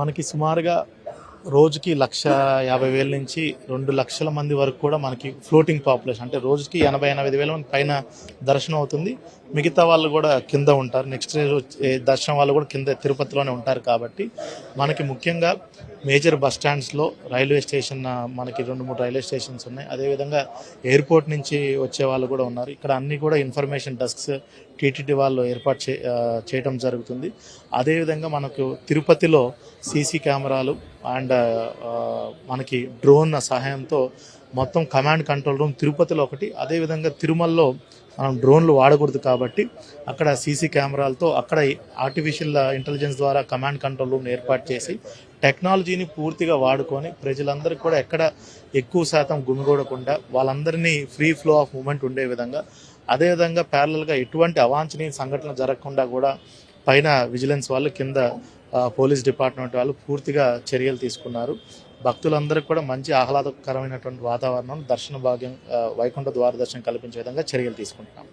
మనకి సుమారుగా రోజుకి 1,50,000 నుంచి 2,00,000 మంది వరకు కూడా మనకి ఫ్లోటింగ్ పాపులేషన్, అంటే రోజుకి 80,000-85,000 మంది పైన దర్శనం అవుతుంది. మిగతా వాళ్ళు కూడా కింద ఉంటారు. నెక్స్ట్ దర్శనం వాళ్ళు కూడా కింద తిరుపతిలోనే ఉంటారు. కాబట్టి మనకి ముఖ్యంగా మేజర్ బస్ స్టాండ్స్లో రైల్వే స్టేషన్, మనకి 2-3 రైల్వే స్టేషన్స్ ఉన్నాయి. అదేవిధంగా ఎయిర్పోర్ట్ నుంచి వచ్చే వాళ్ళు కూడా ఉన్నారు. ఇక్కడ అన్నీ కూడా ఇన్ఫర్మేషన్ డెస్క్స్ టీటీడీ వాళ్ళు ఏర్పాటు చేయడం జరుగుతుంది. అదేవిధంగా మనకు తిరుపతిలో సీసీ కెమెరాలు అండ్ మనకి డ్రోన్ సహాయంతో మొత్తం కమాండ్ కంట్రోల్ రూమ్ తిరుపతిలో ఒకటి, అదేవిధంగా తిరుమలలో మనం డ్రోన్లు వాడకూడదు కాబట్టి అక్కడ సీసీ కెమెరాలతో అక్కడ ఆర్టిఫిషియల్ ఇంటెలిజెన్స్ ద్వారా కమాండ్ కంట్రోల్ రూమ్ ఏర్పాటు చేసి టెక్నాలజీని పూర్తిగా వాడుకొని ప్రజలందరికీ కూడా ఎక్కడ ఎక్కువ శాతం గుమిగూడకుండా వాళ్ళందరినీ ఫ్రీ ఫ్లో ఆఫ్ మూమెంట్ ఉండే విధంగా, అదేవిధంగా ప్యారలల్గా ఎటువంటి అవాంఛనీయ సంఘటనలు జరగకుండా కూడా పైన విజిలెన్స్ వాళ్ళు, కింద పోలీస్ డిపార్ట్మెంట్ వాళ్ళు పూర్తిగా చర్యలు తీసుకున్నారు. భక్తులందరికీ కూడా మంచి ఆహ్లాదకరమైనటువంటి వాతావరణం, దర్శన భాగ్యం, వైకుంఠ ద్వార దర్శనం కల్పించే విధంగా చర్యలు తీసుకుంటున్నాం.